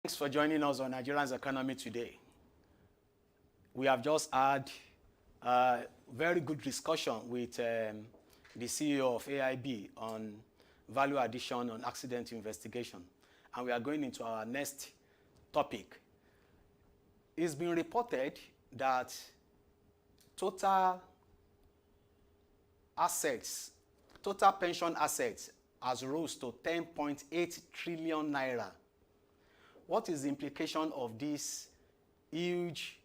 Thanks for joining us on Nigeria's Economy today. We have just had a very good discussion with the CEO of AIB on value addition on accident investigation. And we are going into our next topic. It's been reported that total pension assets has rose to 10.8 trillion naira. What is the implication of these huge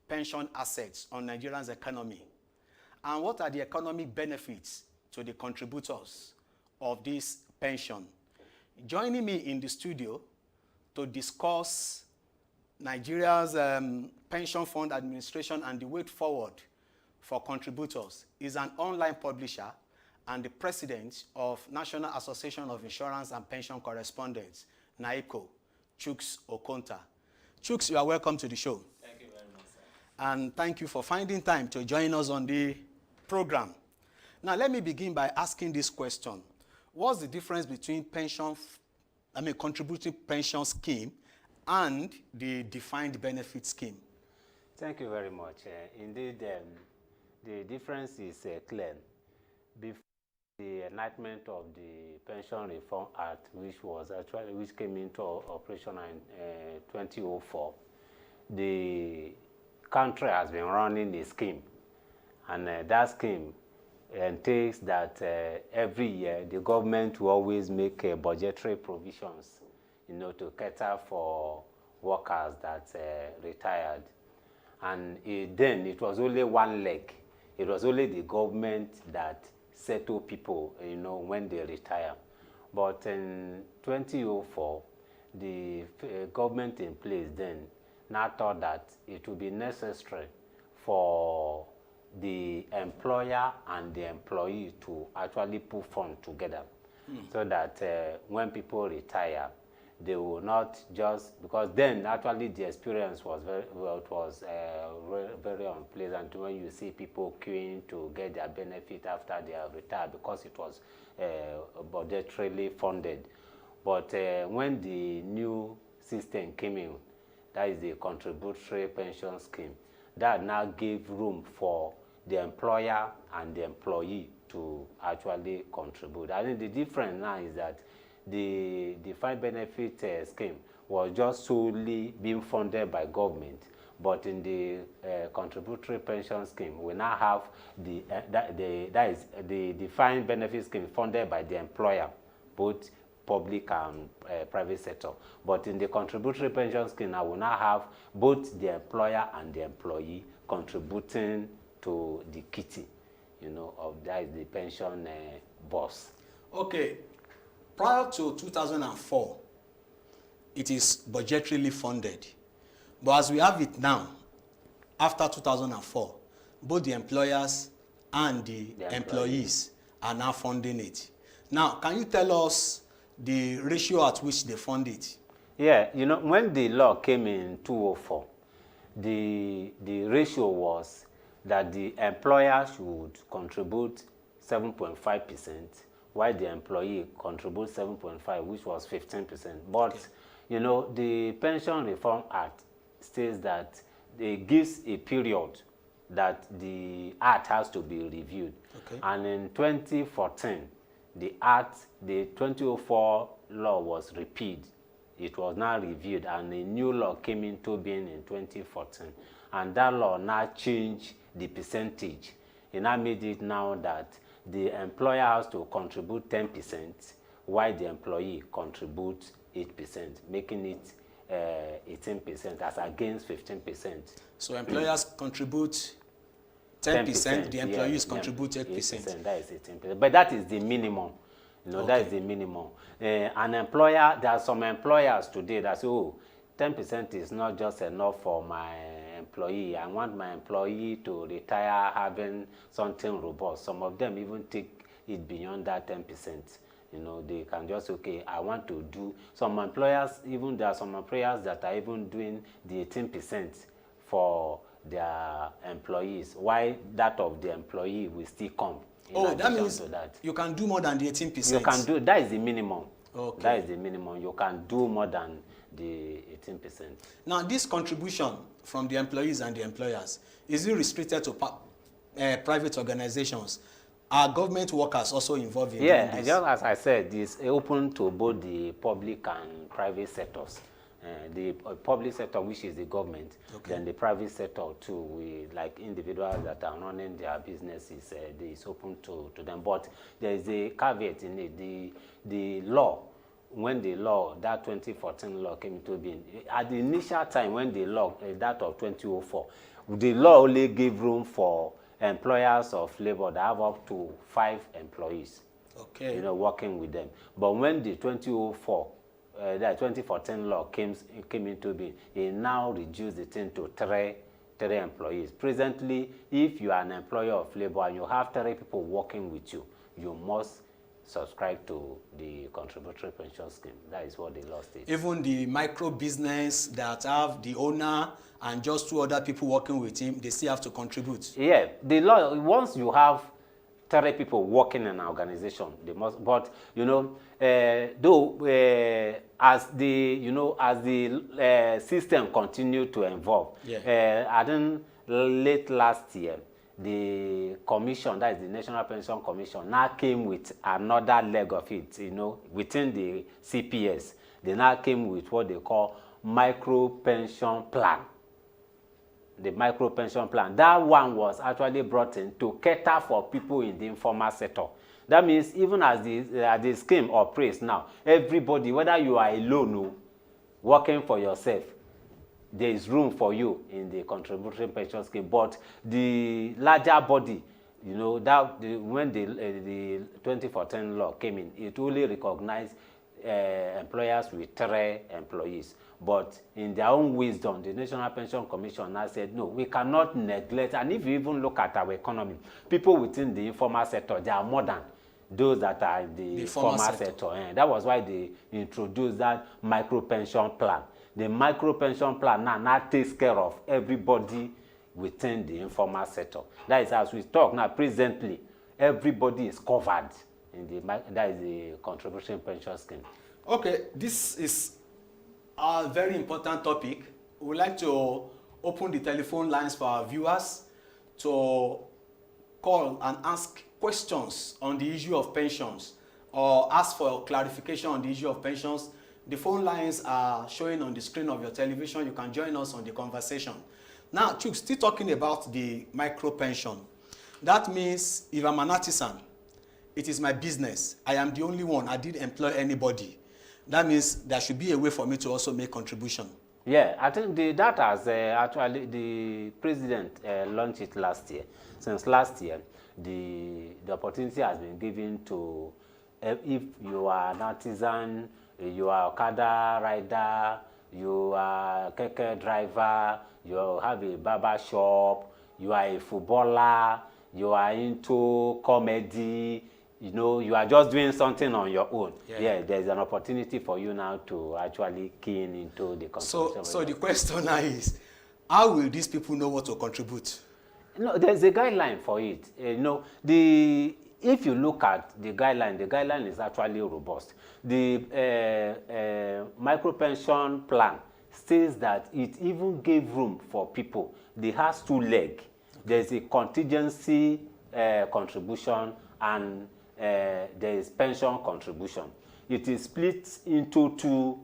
pension assets on Nigeria's economy? And what are the economic benefits to the contributors of this pension? Joining me in the studio to discuss Nigeria's pension fund administration and the way forward for contributors is an online publisher and the president of National Association of Insurance and Pension Correspondents, NAICO, Chuks Okonta. Chuks, you are welcome to the show. Thank you very much, sir. And thank you for finding time to join us on the program. Now, let me begin by asking this question. What's the difference between contributing pension scheme and the defined benefit scheme? Thank you very much. Indeed, the difference is clear. Before the enactment of the Pension Reform Act, which came into operation in 2004, the country has been running a scheme, and that scheme entails that every year the government will always make budgetary provisions, to cater for workers that retired. And then it was only one leg. It was only the government that settle people, when they retire. But in 2004, the government in place then now thought that it would be necessary for the employer and the employee to actually put funds together, so that when people retire, they will not just, because then actually the experience was very unpleasant when you see people queuing to get their benefit after they are retired, because it was budgetarily funded. But when the new system came in, that is the contributory pension scheme, that now gave room for the employer and the employee to actually contribute. I think the difference now is that the defined benefit scheme was just solely being funded by government, but in the contributory pension scheme, we now have that is the defined benefit scheme funded by the employer, both public and private sector. But in the contributory pension scheme, now we now have both the employer and the employee contributing to the kitty, of that is the pension boss. Okay. Prior to 2004, it is budgetarily funded. But as we have it now, after 2004, both the employers and the employees are now funding it. Now, can you tell us the ratio at which they fund it? Yeah, when the law came in 2004, the ratio was that the employer should contribute 7.5%, while the employee contributes 7.5%, which was 15%. But, the Pension Reform Act states that it gives a period that the Act has to be reviewed. Okay. And in 2014, the 2004 law was repealed. It was now reviewed, and a new law came into being in 2014. And that law now changed the percentage. It now made it now that the employer has to contribute 10%, while the employee contributes 8%, making it 18% as against 15%. So employers contribute 10%, the employees contribute 8%. That is 18%. But that is the minimum. Okay. That is the minimum. An employer, there are some employers today that say, 10% is not just enough for my employee. I want my employee to retire having something robust. Some of them even take it beyond that 10%. They can just, I want to do. Some employers, even there are some employers that are even doing the 18% for their employees, while that of the employee will still come. That means you can do more than the 18%. You can do, that is the minimum. Okay. That is the minimum. You can do more than the 18%. Now, this contribution from the employees and the employers, is it restricted to private organizations? Are government workers also involved in doing this? Yeah, just as I said, it's open to both the public and private sectors. The public sector, which is the government, then the private sector too, like individuals that are running their businesses, it's open to them. But there is a caveat in it. The law, when the law, that 2014 law came into being, at the initial time when the law, that of 2004, the law only gave room for employers of labor that have up to 5 employees, working with them. But when the 2004 that 2014 law came into being, it now reduced the thing to three employees. Presently, if you are an employer of labor and you have 3 people working with you, you must subscribe to the contributory pension scheme. That is what the law states. Even the micro business that have the owner and just 2 other people working with him, they still have to contribute. Yeah, the law, once you have 3 people working in an organization, they must. But as the system continued to evolve, I think late last year, the commission, that is the National Pension Commission, now came with another leg of it. Within the CPS, they now came with what they call micro pension plan. The micro pension plan, that one was actually brought in to cater for people in the informal sector. That means even as the scheme operates now, everybody, whether you are alone or working for yourself, there is room for you in the contributory pension scheme. But the larger body, when the 2014 law came in, it only recognized employers with 3 employees. But in their own wisdom, the National Pension Commission now said, no, we cannot neglect. And if you even look at our economy, people within the informal sector, they are more than those that are in the formal sector. And that was why they introduced that micro pension plan. The micro pension plan now takes care of everybody within the informal sector. That is, as we talk now, presently, everybody is covered in that is the contribution pension scheme. Okay, this is a very important topic. We would like to open the telephone lines for our viewers to call and ask questions on the issue of pensions or ask for clarification on the issue of pensions. The phone lines are showing on the screen of your television. You can join us on the conversation. Now, Chuks, still talking about the micro pension. That means if I'm an artisan, it is my business. I am the only one. I didn't employ anybody. That means there should be a way for me to also make contribution. Yeah, I think that has actually the president launched it last year. Since last year, the opportunity has been given to if you are an artisan, you are a Okada rider, you are a keke driver, you have a barber shop, you are a footballer, you are into comedy, you are just doing something on your own. Yeah, there's an opportunity for you now to actually key in into the contribution. So the question now is, how will these people know what to contribute? There's a guideline for it. If you look at the guideline is actually robust. The micro pension plan states that it even gave room for people. It has 2 legs. There's a contingency contribution and there is pension contribution. It is split into two.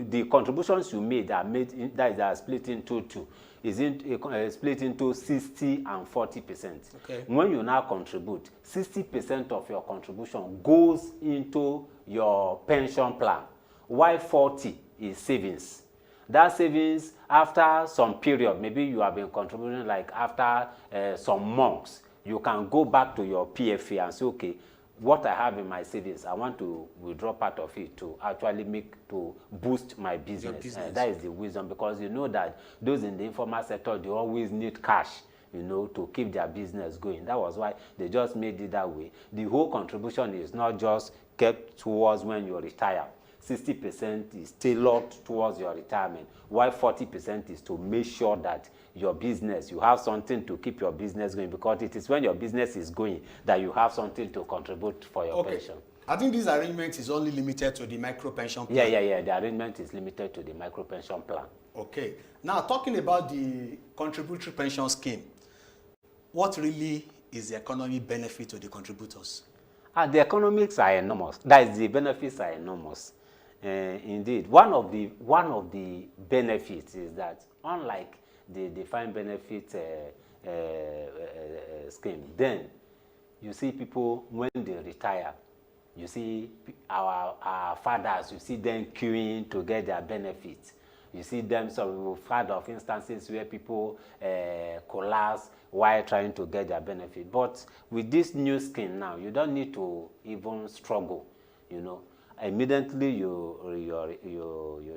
The contributions you made are split into 2. Is split into 60 and 40%. Okay. When you now contribute, 60% of your contribution goes into your pension plan, while 40 is savings. That savings, after some period, maybe you have been contributing, like after some months, you can go back to your PFA and say, okay, what I have in my savings, I want to withdraw part of it to actually boost my business. That is the wisdom, because you know that those in the informal sector, they always need cash, to keep their business going. That was why they just made it that way. The whole contribution is not just kept towards when you retire. 60% is tailored towards your retirement, while 40% is to make sure that your business, you have something to keep your business going, because it is when your business is going that you have something to contribute for your pension. I think this arrangement is only limited to the micro pension plan. Yeah. The arrangement is limited to the micro pension plan. Okay. Now, talking about the contributory pension scheme, what really is the economic benefit to the contributors? The economics are enormous. That is, the benefits are enormous. Indeed, one of the benefits is that, unlike the defined benefit scheme, then you see people when they retire, you see our fathers, you see them queuing to get their benefits. You see them, so we've heard of instances where people collapse while trying to get their benefit. But with this new scheme now, you don't need to even struggle, you know. Immediately you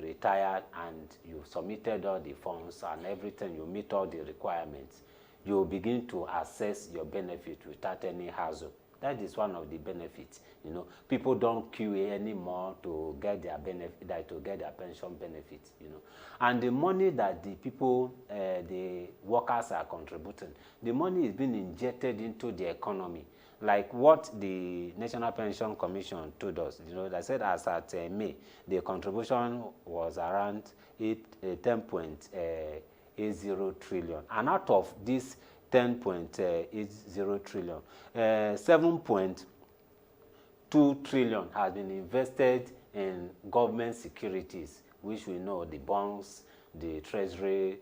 retired and you submitted all the forms and everything, you meet all the requirements, you begin to assess your benefit without any hassle. That is one of the benefits. You know, people don't queue anymore to get their benefit, to get their pension benefits. You know, and the money that the people, the workers are contributing, the money is being injected into the economy. Like what the National Pension Commission told us, you know, they said as at May, the contribution was around 10.80 trillion, and out of this 10.80 trillion, 7.2 trillion has been invested in government securities, which we know, the bonds, the treasury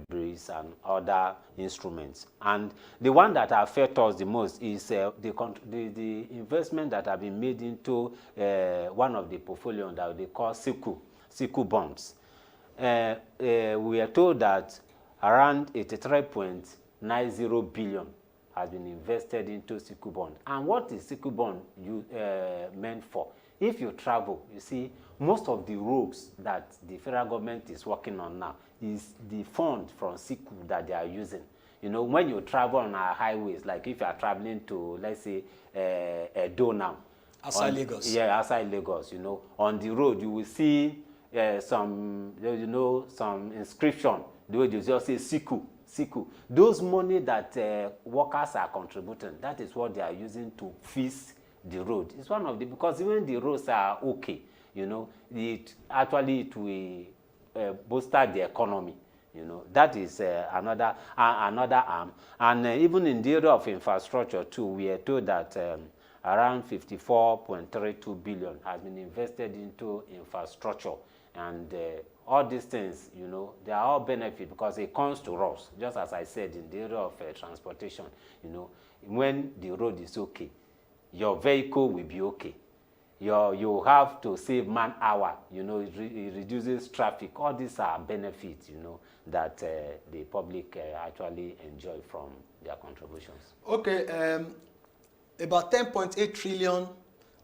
bills, and other instruments. And the one that affects us the most is the investment that have been made into one of the portfolio that they call SICU bonds. We are told that around 83.90 billion has been invested into SICU bond. And what is SICU bond meant for? If you travel, you see, most of the roads that the federal government is working on now is the fund from SICU that they are using. You know, when you travel on our highways, like if you are traveling to, let's say, Edo now. Outside Lagos. Yeah, outside Lagos, you know. On the road, you will see some, you know, some inscription. The way they just say SICU. Those money that workers are contributing, that is what they are using to fix the road. It's one of the, because even the roads are okay, you know, it will bolster the economy. You know, that is another arm. And even in the area of infrastructure too, we are told that around 54.32 billion has been invested into infrastructure. And all these things, you know, they are all benefit because it comes to us. Just as I said, in the area of transportation, you know, when the road is okay, your vehicle will be okay. You have to save man hour, you know, it reduces traffic. All these are benefits, you know, that the public actually enjoy from their contributions. Okay, about 10.8 trillion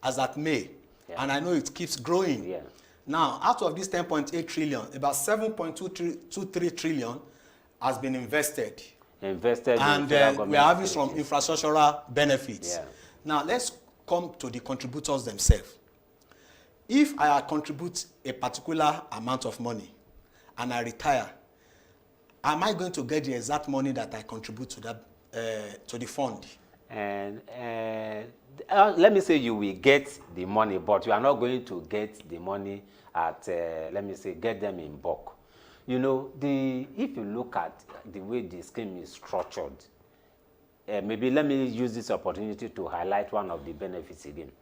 as at May, and I know it keeps growing. Yeah. Now, out of this 10.8 trillion, about 7.23 trillion has been invested. And we are having some infrastructural benefits. Yeah. Now, let's come to the contributors themselves. If I contribute a particular amount of money and I retire, am I going to get the exact money that I contribute to that to the fund? And let me say you will get the money, but you are not going to get the money at, let me say, get them in bulk. You know, if you look at the way the scheme is structured, maybe let me use this opportunity to highlight one of the benefits again.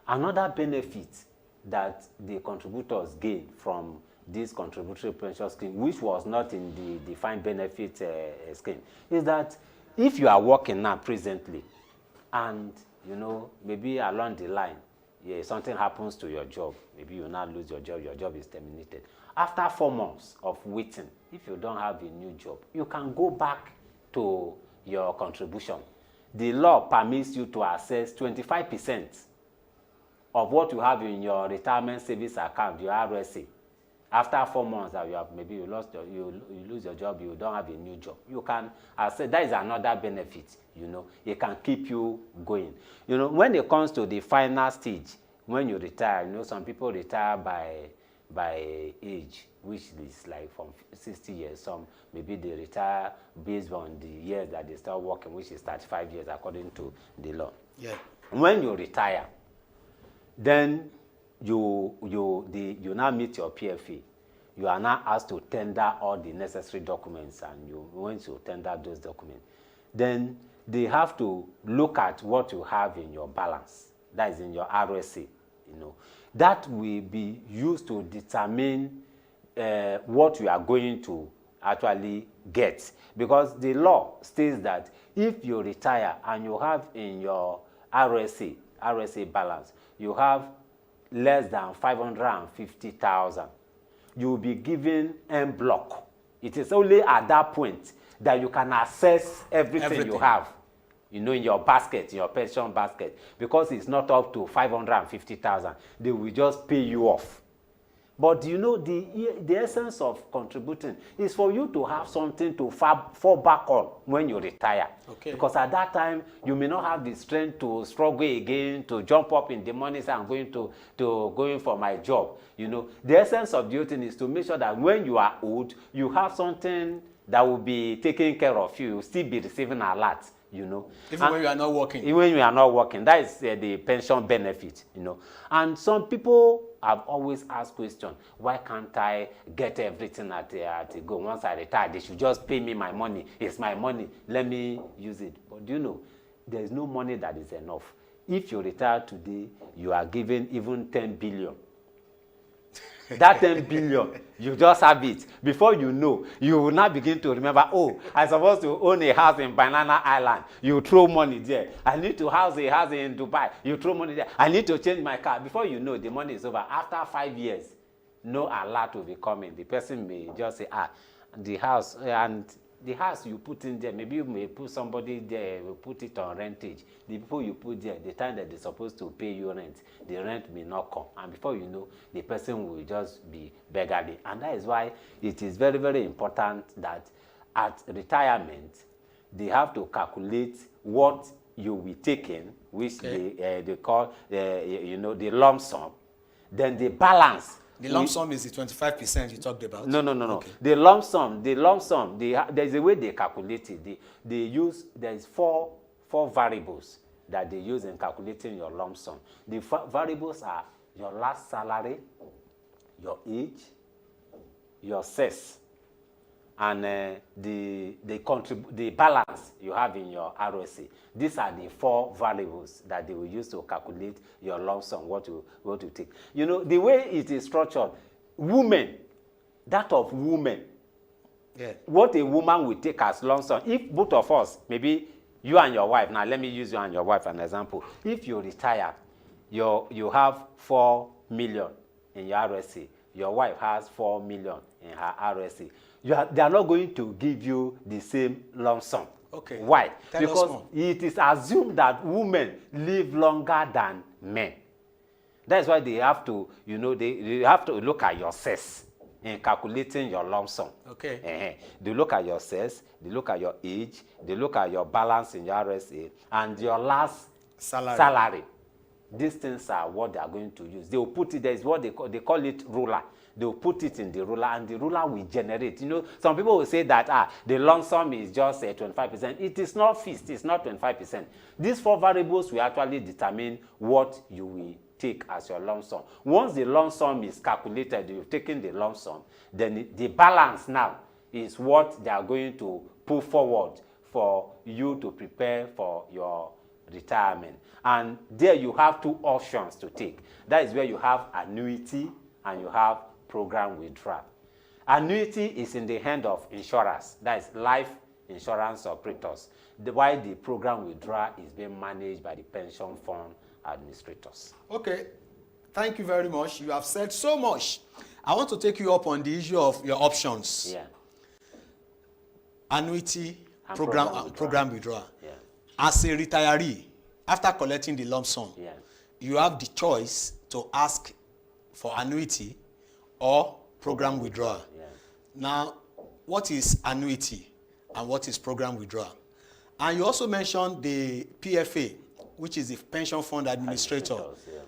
Another benefit that the contributors gain from this contributory pension scheme, which was not in the defined benefit scheme, is that if you are working now presently, and you know, maybe along the line, something happens to your job, maybe you now lose your job is terminated. After 4 months of waiting, if you don't have a new job, you can go back to your contribution. The law permits you to access 25% of what you have in your retirement savings account, your RSA. After 4 months that you lose your job, you don't have a new job, you can access. That is another benefit. You know, it can keep you going. You know, when it comes to the final stage, when you retire, you know, some people retire by age, which is like from 60 years. Some maybe they retire based on the years that they start working, which is 35 years according to the law. Yeah. When you retire, Then you now meet your PFA. You are now asked to tender all the necessary documents, and once you tender those documents, then they have to look at what you have in your balance, that is in your RSA. That will be used to determine what you are going to actually get, because the law states that if you retire and you have in your RSA balance, you have less than 550,000, you will be given en bloc. It is only at that point that you can access everything you have, in your basket, in your pension basket, because it's not up to 550,000. They will just pay you off. But the essence of contributing is for you to have something to fall back on when you retire. Okay. Because at that time, you may not have the strength to struggle again, to jump up in the morning and going for my job. The essence of the whole thing is to make sure that when you are old, you have something that will be taking care of you. You'll still be receiving a lot. Even when you are not working. Even when you are not working, that is the pension benefit. And some people have always asked question, why can't I get everything at a go? Once I retire, they should just pay me my money. It's my money. Let me use it. But there is no money that is enough. If you retire today, you are given even 10 billion. That 10 billion, you just have it. Before you know, you will now begin to remember, oh, I'm supposed to own a house in Banana Island. You throw money there. I need to house a house in Dubai. You throw money there. I need to change my car. Before you know, the money is over. After 5 years, no alert will be coming. The person may just say, the house, and the house you put in there, maybe you may put somebody there, will put it on rentage. The people you put there, the time that they're supposed to pay you rent, the rent may not come. And before you know, the person will just be beggarly. And that is why it is very, very important that at retirement, they have to calculate what you will take in, which they call, the lump sum. Then the balance. The lump sum is the 25% you talked about? No. Okay. The lump sum, there's a way they calculate it. There's four variables that they use in calculating your lump sum. The variables are your last salary, your age, your sex, and the balance you have in your RSA. These are the four variables that they will use to calculate your lump sum, what you take. The way it is structured, that of women, what a woman will take as lump sum, if both of us, maybe you and your wife, now let me use you and your wife as an example. If you retire, you have 4 million in your RSA, your wife has 4 million in her RSA. They are not going to give you the same lump sum. Okay. Why? Tell us Because more. it is assumed that women live longer than men. That's why they have to, they have to look at your sex in calculating your lump sum. Okay. They look at your sex, they look at your age, they look at your balance in your RSA, and your last salary. These things are what they are going to use. They will put it, there is what they call it ruler. They will put it in the ruler, and the ruler will generate. Some people will say that the lump sum is just 25%. It is not fixed. It's not 25%. These four variables will actually determine what you will take as your lump sum. Once the lump sum is calculated, you've taken the lump sum, then the balance now is what they are going to put forward for you to prepare for your retirement. And there you have two options to take. That is where you have annuity and you have program withdrawal. Annuity is in the hand of insurers, that is life insurance operators, while the program withdrawal is being managed by the pension fund administrators. Okay, thank you very much. You have said so much. I want to take you up on the issue of your options. Yeah. Annuity, And program withdrawal. Yeah. As a retiree, after collecting the lump sum, Yeah. you have the choice to ask for annuity or program withdrawal. Yeah. Now, what is annuity and what is program withdrawal? And you also mentioned the PFA, which is the pension fund administrator. Yeah.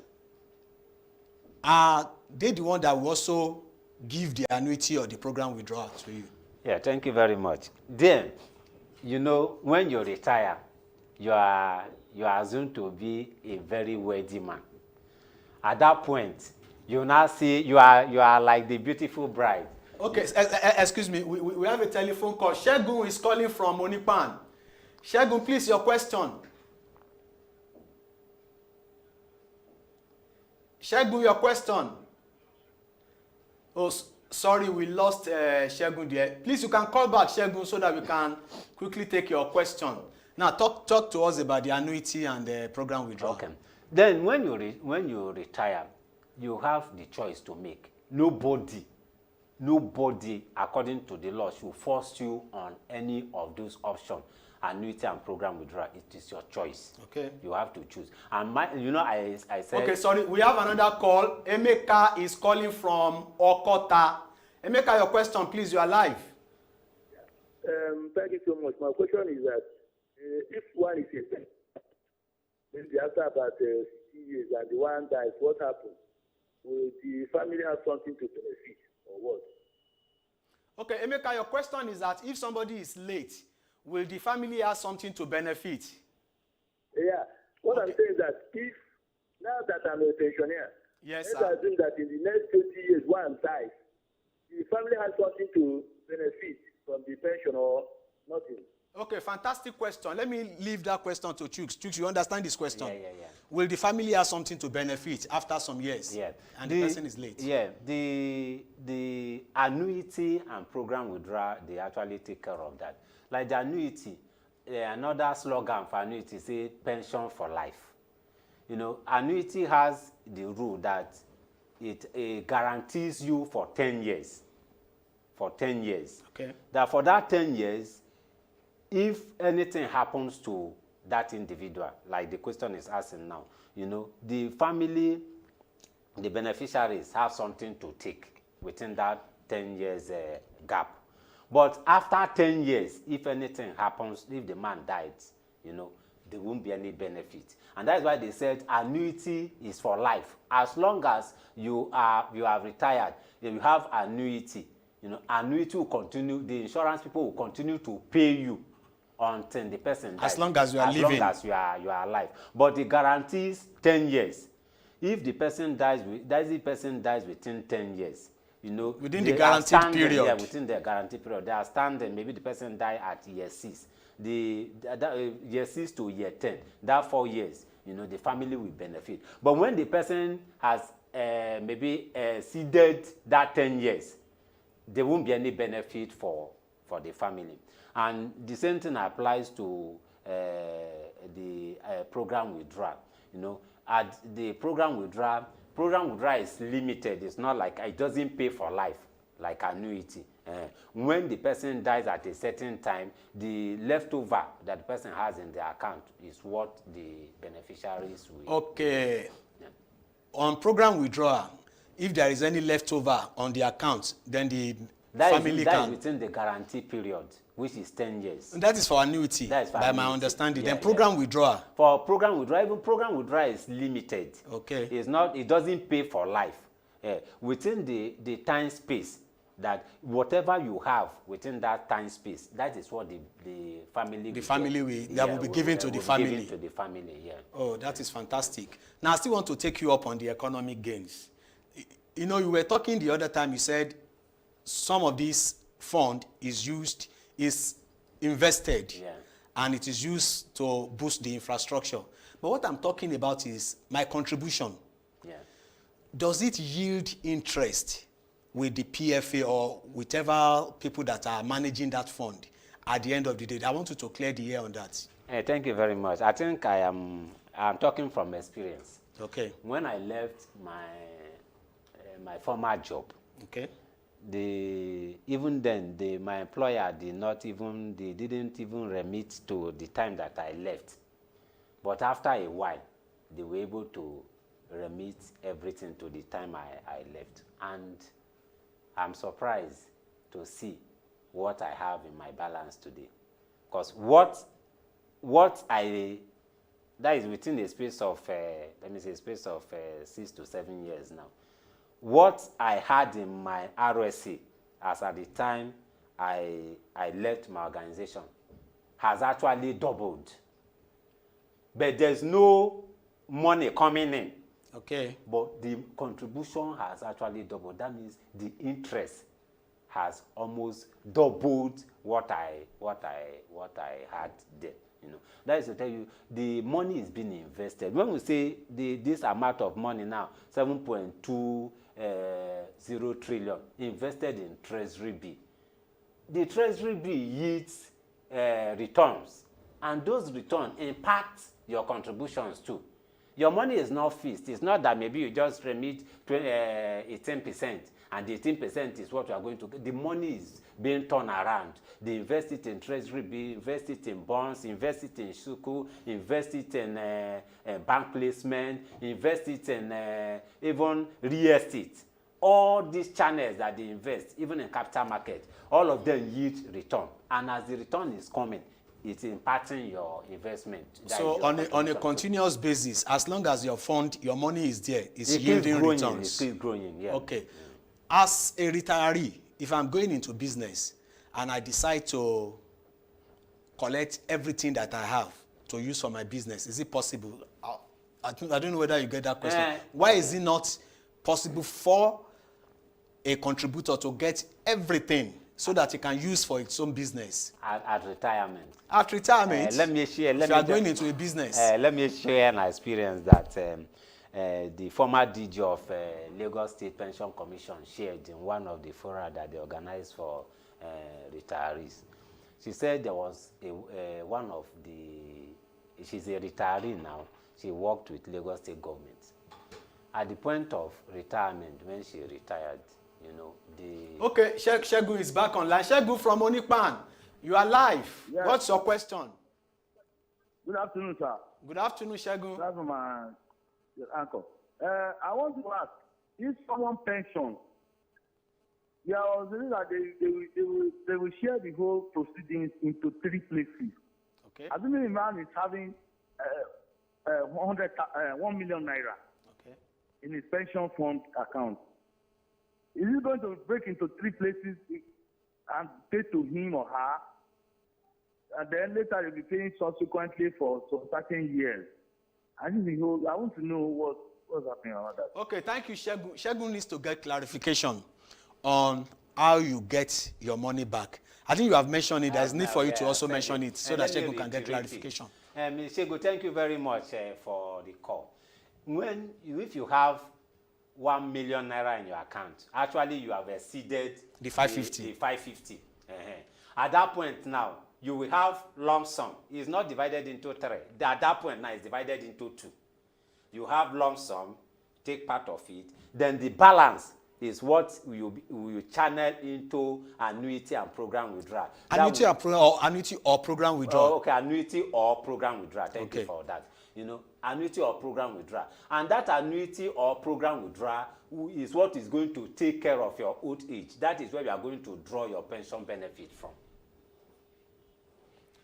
Are they the one that will also give the annuity or the program withdrawal to you? Yeah, thank you very much. Then, when you retire, you are assumed to be a very wealthy man. At that point, you now see you are like the beautiful bride. Okay, excuse me. We have a telephone call. Shegun is calling from Onipan. Shegun, please, your question. Shegun, your question. Oh, sorry, we lost Shegun there. Please, you can call back Shegun so that we can quickly take your question. Now, talk to us about the annuity and the program withdrawal. Okay. Then when you retire, you have the choice to make. Nobody, according to the law, should force you on any of those options. Annuity and program withdrawal, it is your choice. Okay. You have to choose. And I said. Okay, sorry, we have another call. Emeka is calling from Okota. Emeka, your question, please. You are live. Thank you so much. My question is that if one is a pen, maybe after about 60 years and the one dies, what happens? Will the family have something to benefit or what? Okay, Emeka, your question is that if somebody is late, will the family have something to benefit? Yeah. What I'm saying is that if, now that I'm a pensioner, yes, let's sir. assume that in the next 20 years one dies, the family has something to benefit from the pension or nothing. Okay, fantastic question. Let me leave that question to Chuks. Chuks, you understand this question? Yeah. Will the family have something to benefit after some years? Yeah. And the person is late? Yeah. The annuity and program withdrawal, they actually take care of that. Like the annuity, another slogan for annuity is pension for life. You know, annuity has the rule that it guarantees you for 10 years. For 10 years. Okay. That for that 10 years, if anything happens to that individual, like the question is asking now, you know, the family, the beneficiaries have something to take within that 10 years gap. But after 10 years, if anything happens, if the man dies, you know, there won't be any benefit. And that's why they said annuity is for life. As long as you have retired, you have annuity. You know, annuity will continue, the insurance people will continue to pay you until the person dies. As long as you are living. As long as you are alive. But the guarantees 10 years. If the person dies within 10 years, you know, within the guaranteed period. Yeah, within the guaranteed period. They are standing, maybe the person died at year 6. Year 6 to year 10, that 4 years, you know, the family will benefit. But when the person has maybe exceeded that 10 years, there won't be any benefit for the family. And the same thing applies to the program withdrawal. You know, at the program withdrawal is limited. It's not like it doesn't pay for life like annuity. When the person dies at a certain time, the leftover that the person has in the account is what the beneficiaries will. Okay. Yeah. On program withdrawal, if there is any leftover on the account, then the family that can. Is within the guarantee period, which is 10 years. That is for annuity, that is for by annuity. my understanding. Yeah, then program withdrawal. For program withdrawal, even program withdrawal is limited. Okay. It's not. It doesn't pay for life. Within the time space, that whatever you have within that time space, that is what the family. The family will be given to the family. Given to the family, yeah. Oh, that is fantastic. Now I still want to take you up on the economic gains. You know, you were talking the other time. You said some of this fund is invested, yeah, and it is used to boost the infrastructure. But what I'm talking about is my contribution. Yeah. Does it yield interest with the PFA or whichever people that are managing that fund at the end of the day? I want you to clear the air on that. Thank you very much. I think I'm talking from experience. Okay. When I left my former job, okay, my employer didn't even remit to the time that I left. But after a while, they were able to remit everything to the time I left. And I'm surprised to see what I have in my balance today. Because that is within a space of, 6 to 7 years now. What I had in my RSC as at the time I left my organization has actually doubled. But there's no money coming in. Okay. But the contribution has actually doubled. That means the interest has almost doubled what I had there. You know, that is to tell you the money is being invested. When we say this amount of money now, 7.20 trillion invested in Treasury bill, the Treasury bill yields returns, and those returns impact your contributions too. Your money is not fixed. It's not that maybe you just remit 18%, and the 18% is what you are going to get. The money is being turned around. They invest it in Treasury bill, invest it in bonds, invest it in sukuk, invest it in bank placement, invest it in even real estate. All these channels that they invest, even in capital market, all of them yield return. And as the return is coming, it's impacting your investment. So on a continuous basis, as long as your money is there, it's yielding returns. It keeps growing, yeah. Okay. As a retiree, if I'm going into business and I decide to collect everything that I have to use for my business, is it possible? I don't know whether you get that question. Why is it not possible for a contributor to get everything so that he can use for its own business? At retirement. At retirement? Let me share. If you are going into a business. Let me share an experience that the former DG of Lagos State Pension Commission shared in one of the fora that they organized for retirees. She said there was she's a retiree now. She worked with Lagos State government. At the point of retirement, when she retired, you know, Okay, Shegun is back online. Shegun from Onipan, you are live. Yes. What's your question? Good afternoon, sir. Good afternoon, Shegun. That's my uncle. I want to ask, if someone pension, there was that they will share the whole proceedings into 3 places. Okay. Assuming a man is having 1 million naira in his pension fund account, is he going to break into 3 places and pay to him or her, and then later he'll be paying subsequently for some certain years? I want to know what's happening about that. Okay, thank you, Shegun. Shegun needs to get clarification on how you get your money back. I think you have mentioned it. There's need for you to also mention it so that Shegun can get clarification. Shegun, thank you very much for the call. If you have 1 million naira in your account, actually you have exceeded the 550. The 550. At that point now, you will have lump sum. It's not divided into 3. At that point now, it's divided into 2. You have lump sum, take part of it. Then the balance is what we channel into annuity and program withdrawal. Annuity or program withdrawal. Oh, okay, annuity or program withdrawal. Thank you for that. You know, annuity or program withdrawal. And that annuity or program withdrawal is what is going to take care of your old age. That is where you are going to draw your pension benefit from.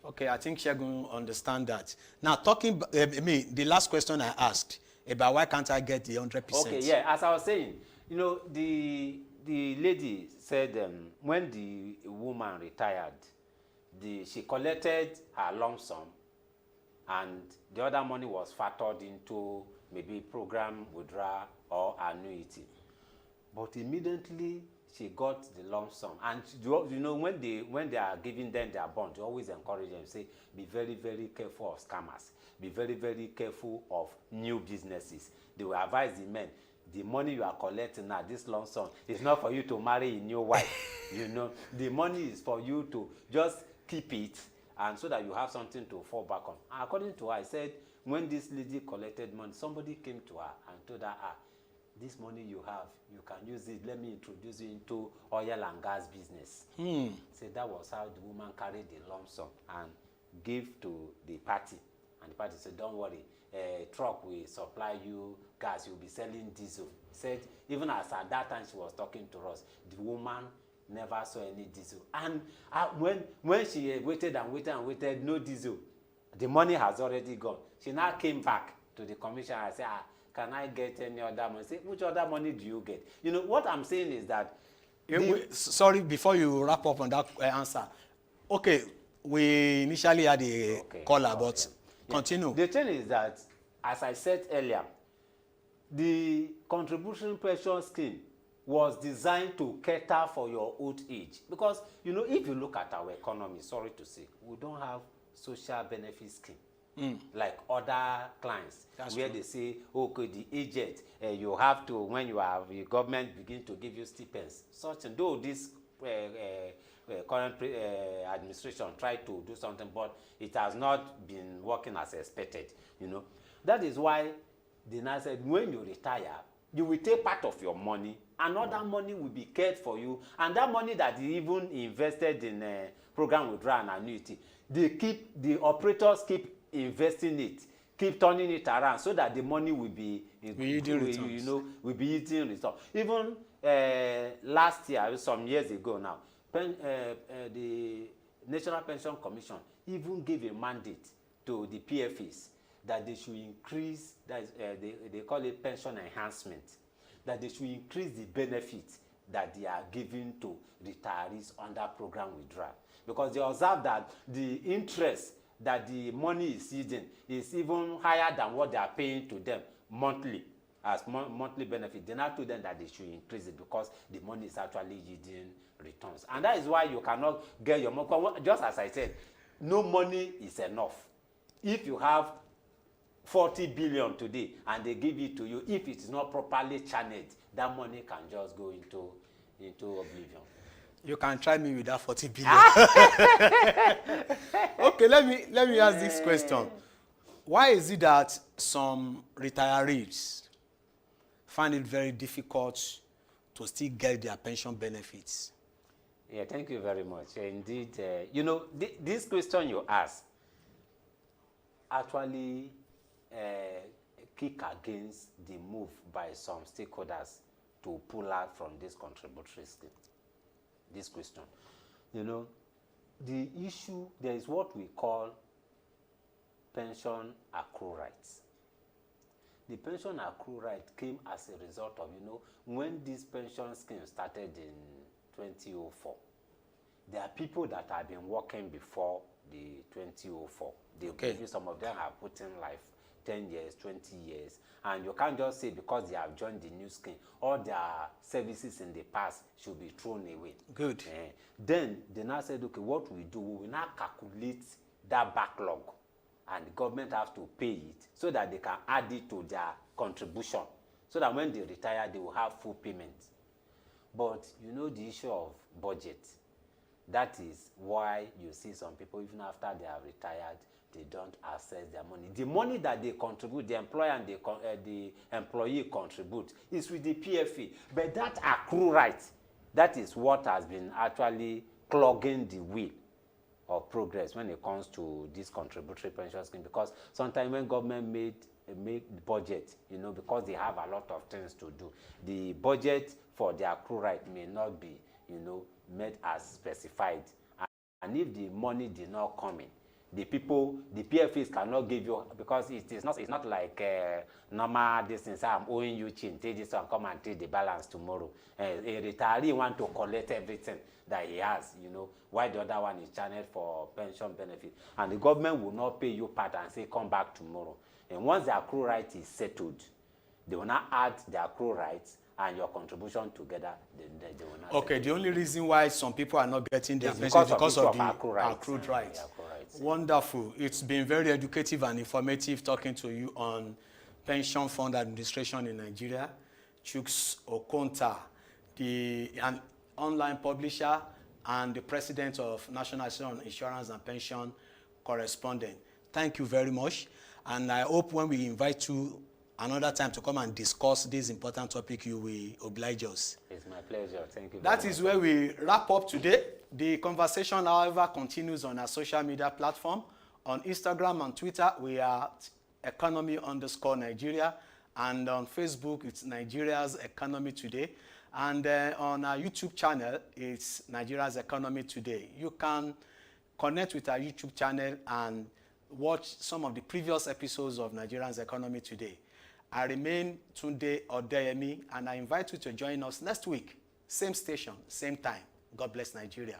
Okay, I think Shegun understand that. Now, the last question I asked about why can't I get the 100%? Okay, yeah, as I was saying, you know, the lady said when the woman retired, she collected her lump sum, and the other money was factored into maybe program withdrawal or annuity. But immediately she got the lump sum, and you know, when they are giving them their bond, you always encourage them, say, be very, very careful of scammers, be very, very careful of new businesses. They will advise the men, the money you are collecting now, this lump sum, is not for you to marry a new wife. You know, the money is for you to just keep it, and so that you have something to fall back on. And according to her, I said, when this lady collected money, somebody came to her and told her, this money you have, you can use it. Let me introduce you into oil and gas business. So that was how the woman carried the lump sum and gave to the party. And the party said, don't worry, a truck will supply you gas. You'll be selling diesel. Said, even as at that time she was talking to us, the woman never saw any diesel. And when she waited and waited and waited, no diesel, the money has already gone. She now came back to the commission and said, can I get any other money? Say, which other money do you get? You know, what I'm saying is that... Sorry, before you wrap up on that answer. Okay, we initially had a caller, but continue. The thing is that, as I said earlier, the contribution pension scheme was designed to cater for your old age. Because, you know, if you look at our economy, sorry to say, we don't have social benefit scheme. Like other clients. That's where true. They say, okay, the aged, you have to, when you have the government begin to give you stipends. Such, and though this current administration tried to do something, but it has not been working as expected, you know. That is why the NAS said, when you retire, you will take part of your money, another money will be cared for you, and that money that you even invested in a program withdrawal and annuity, the operators keep investing it, keep turning it around so that the money will be yielding returns. Even last year, some years ago now, the National Pension Commission even gave a mandate to the PFAs that they should increase, they call it pension enhancement, that they should increase the benefits that they are giving to retirees under program withdrawal. Because they observe that the interest that the money is yielding is even higher than what they are paying to them monthly as monthly benefit. They now told them that they should increase it because the money is actually yielding returns. And that is why you cannot get your money. Just as I said, no money is enough. If you have 40 billion today and they give it to you, if it is not properly channeled, that money can just go into oblivion. You can try me with that 40 billion. Okay, let me ask this question. Why is it that some retirees find it very difficult to still get their pension benefits? Yeah, thank you very much. Indeed, you know, this question you ask actually kick against the move by some stakeholders to pull out from this contributory scheme. This question, you know, the issue, there is what we call pension accrual rights. The pension accrual right came as a result of, you know, when this pension scheme started in 2004, there are people that have been working before the 2004. Maybe some of them have put in like 10 years, 20 years, and you can't just say because they have joined the new scheme, all their services in the past should be thrown away. Good. Then they now said, okay, what we do, we will now calculate that backlog, and the government has to pay it so that they can add it to their contribution, so that when they retire, they will have full payment. But you know the issue of budget. That is why you see some people, even after they have retired, they don't access their money. The money that they contribute, the employer and the employee contribute, is with the PFA. But that accrue right, that is what has been actually clogging the wheel of progress when it comes to this contributory pension scheme. Because sometimes when government make budget, you know, because they have a lot of things to do, the budget for the accrue right may not be, you know, made as specified. And if the money did not come in, the PFAs cannot give you, because it's not like normal distance. I'm owing you chin, take this one, come and take the balance tomorrow. A retiree want to collect everything that he has, you know, while the other one is channeled for pension benefit. And the government will not pay you part and say, come back tomorrow. And once the accrual right is settled, they will not add the accrual rights and your contribution together, they will not. Okay, the only reason why some people are not getting their pension is because of the accrued rights. Wonderful. It's been very educative and informative talking to you on pension fund administration in Nigeria. Chuks Okonta, an online publisher and the president of National Insurance and Pension Correspondent. Thank you very much. And I hope when we invite you another time to come and discuss this important topic, you will oblige us. It's my pleasure. Thank you very much. That is where we wrap up today. The conversation, however, continues on our social media platform. On Instagram and Twitter, we are economy_Nigeria. And on Facebook, it's Nigeria's Economy Today. And on our YouTube channel, it's Nigeria's Economy Today. You can connect with our YouTube channel and watch some of the previous episodes of Nigeria's Economy Today. I remain Tunde Odeyemi, and I invite you to join us next week. Same station, same time. God bless Nigeria.